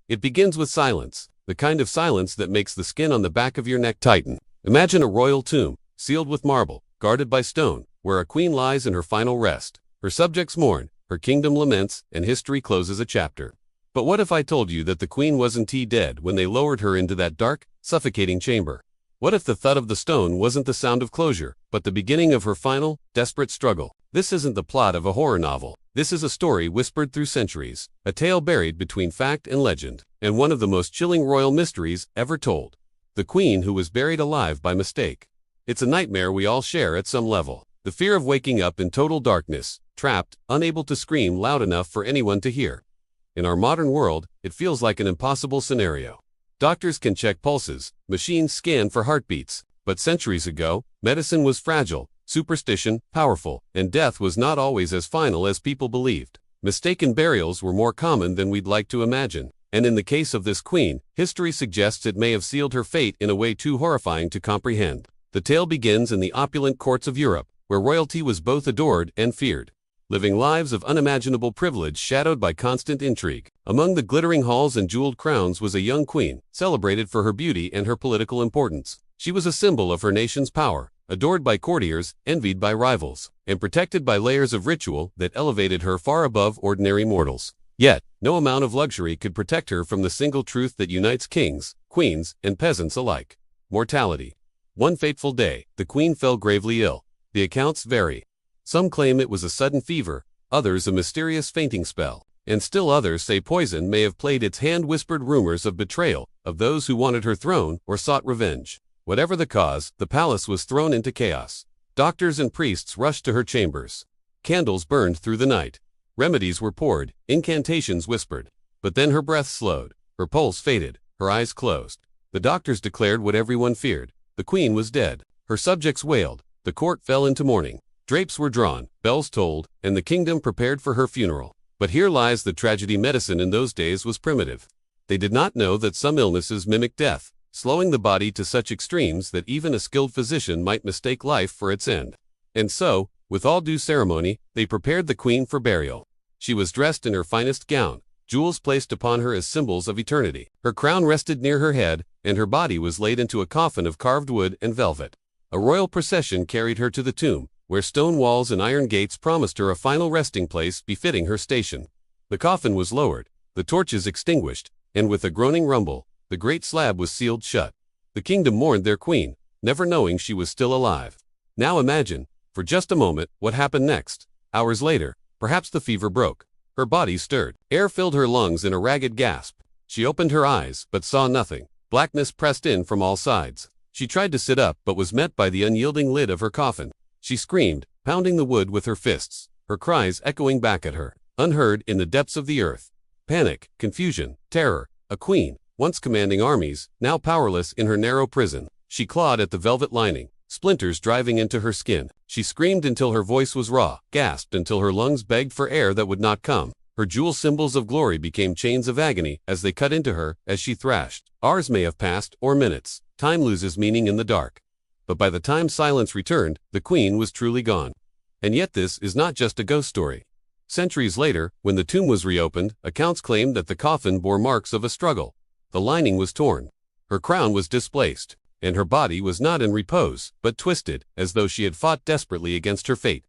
It begins with silence, the kind of silence that makes the skin on the back of your neck tighten. Imagine a royal tomb, sealed with marble, guarded by stone, where a queen lies in her final rest. Her subjects mourn, her kingdom laments, and history closes a chapter. But what if I told you that the queen wasn't dead when they lowered her into that dark, suffocating chamber? What if the thud of the stone wasn't the sound of closure, but the beginning of her final, desperate struggle? This isn't the plot of a horror novel. This is a story whispered through centuries, a tale buried between fact and legend, and one of the most chilling royal mysteries ever told. The queen who was buried alive by mistake. It's a nightmare we all share at some level. The fear of waking up in total darkness, trapped, unable to scream loud enough for anyone to hear. In our modern world, it feels like an impossible scenario. Doctors can check pulses, machines scan for heartbeats, but centuries ago, medicine was fragile, superstition powerful, and death was not always as final as people believed. Mistaken burials were more common than we'd like to imagine, and in the case of this queen, history suggests it may have sealed her fate in a way too horrifying to comprehend. The tale begins in the opulent courts of Europe, where royalty was both adored and feared, living lives of unimaginable privilege shadowed by constant intrigue. Among the glittering halls and jeweled crowns was a young queen, celebrated for her beauty and her political importance. She was a symbol of her nation's power, adored by courtiers, envied by rivals, and protected by layers of ritual that elevated her far above ordinary mortals. Yet, no amount of luxury could protect her from the single truth that unites kings, queens, and peasants alike: mortality. One fateful day, the queen fell gravely ill. The accounts vary. Some claim it was a sudden fever, others a mysterious fainting spell, and still others say poison may have played its hand. Whispered rumors of betrayal, of those who wanted her throne or sought revenge. Whatever the cause, the palace was thrown into chaos. Doctors and priests rushed to her chambers. Candles burned through the night. Remedies were poured, incantations whispered. But then her breath slowed, her pulse faded, her eyes closed. The doctors declared what everyone feared: the queen was dead. Her subjects wailed, the court fell into mourning. Drapes were drawn, bells tolled, and the kingdom prepared for her funeral. But here lies the tragedy: medicine in those days was primitive. They did not know that some illnesses mimic death, slowing the body to such extremes that even a skilled physician might mistake life for its end. And so, with all due ceremony, they prepared the queen for burial. She was dressed in her finest gown, jewels placed upon her as symbols of eternity. Her crown rested near her head, and her body was laid into a coffin of carved wood and velvet. A royal procession carried her to the tomb, where stone walls and iron gates promised her a final resting place befitting her station. The coffin was lowered, the torches extinguished, and with a groaning rumble, the great slab was sealed shut. The kingdom mourned their queen, never knowing she was still alive. Now imagine, for just a moment, what happened next. Hours later, perhaps the fever broke. Her body stirred. Air filled her lungs in a ragged gasp. She opened her eyes, but saw nothing. Blackness pressed in from all sides. She tried to sit up, but was met by the unyielding lid of her coffin. She screamed, pounding the wood with her fists, her cries echoing back at her, unheard in the depths of the earth. Panic, confusion, terror. A queen, once commanding armies, now powerless in her narrow prison. She clawed at the velvet lining, splinters driving into her skin. She screamed until her voice was raw, gasped until her lungs begged for air that would not come. Her jewel symbols of glory became chains of agony as they cut into her as she thrashed. Hours may have passed, or minutes. Time loses meaning in the dark. But by the time silence returned, the queen was truly gone. And yet this is not just a ghost story. Centuries later, when the tomb was reopened, accounts claimed that the coffin bore marks of a struggle. The lining was torn. Her crown was displaced. And her body was not in repose, but twisted, as though she had fought desperately against her fate.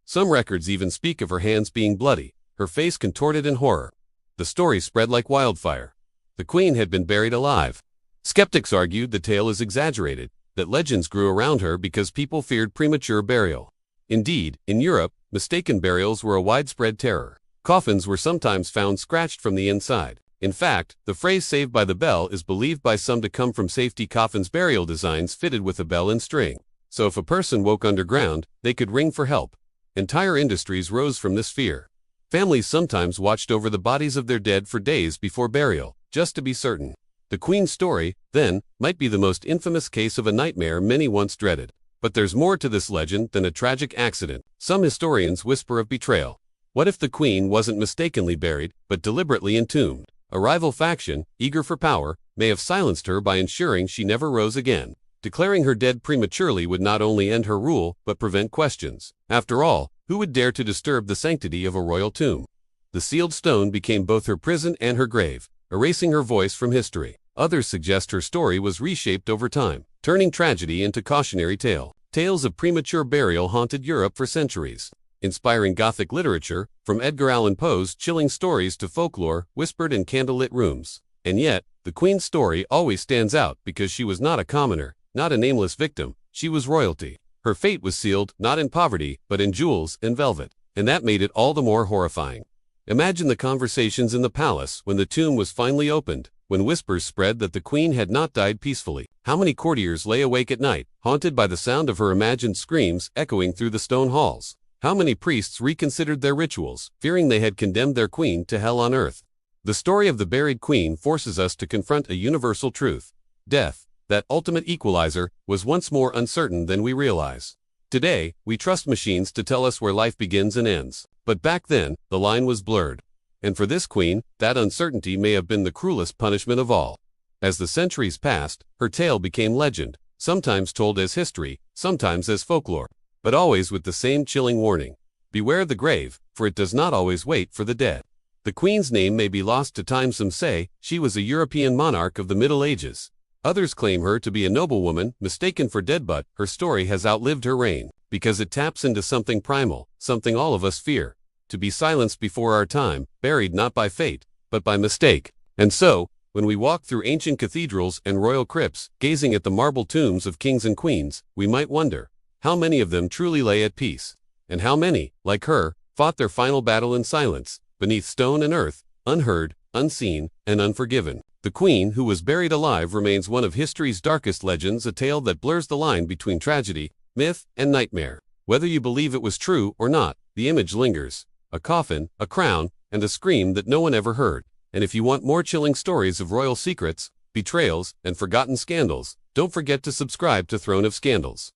Some records even speak of her hands being bloody, her face contorted in horror. The story spread like wildfire. The queen had been buried alive. Skeptics argued the tale is exaggerated, that legends grew around her because people feared premature burial. Indeed, in Europe, mistaken burials were a widespread terror. Coffins were sometimes found scratched from the inside. In fact, the phrase "saved by the bell" is believed by some to come from safety coffins' burial designs fitted with a bell and string. So if a person woke underground, they could ring for help. Entire industries rose from this fear. Families sometimes watched over the bodies of their dead for days before burial, just to be certain. The queen's story, then, might be the most infamous case of a nightmare many once dreaded. But there's more to this legend than a tragic accident. Some historians whisper of betrayal. What if the queen wasn't mistakenly buried, but deliberately entombed? A rival faction, eager for power, may have silenced her by ensuring she never rose again. Declaring her dead prematurely would not only end her rule, but prevent questions. After all, who would dare to disturb the sanctity of a royal tomb? The sealed stone became both her prison and her grave, erasing her voice from history. Others suggest her story was reshaped over time, turning tragedy into cautionary tale. Tales of premature burial haunted Europe for centuries, inspiring Gothic literature, from Edgar Allan Poe's chilling stories to folklore whispered in candlelit rooms. And yet, the Queen's story always stands out because she was not a commoner, not a nameless victim, she was royalty. Her fate was sealed not in poverty, but in jewels and velvet, and that made it all the more horrifying. Imagine the conversations in the palace when the tomb was finally opened, when whispers spread that the Queen had not died peacefully. How many courtiers lay awake at night, haunted by the sound of her imagined screams echoing through the stone halls? How many priests reconsidered their rituals, fearing they had condemned their queen to hell on earth? The story of the buried queen forces us to confront a universal truth. Death, that ultimate equalizer, was once more uncertain than we realize. Today, we trust machines to tell us where life begins and ends. But back then, the line was blurred. And for this queen, that uncertainty may have been the cruelest punishment of all. As the centuries passed, her tale became legend, sometimes told as history, sometimes as folklore, but always with the same chilling warning. Beware the grave, for it does not always wait for the dead. The Queen's name may be lost to time. Some say she was a European monarch of the Middle Ages. Others claim her to be a noblewoman mistaken for dead, but her story has outlived her reign, because it taps into something primal, something all of us fear: to be silenced before our time, buried not by fate, but by mistake. And so, when we walk through ancient cathedrals and royal crypts, gazing at the marble tombs of kings and queens, we might wonder, how many of them truly lay at peace? And how many, like her, fought their final battle in silence, beneath stone and earth, unheard, unseen, and unforgiven? The Queen who was buried alive remains one of history's darkest legends, a tale that blurs the line between tragedy, myth, and nightmare. Whether you believe it was true or not, the image lingers: a coffin, a crown, and a scream that no one ever heard. And if you want more chilling stories of royal secrets, betrayals, and forgotten scandals, don't forget to subscribe to Throne of Scandals.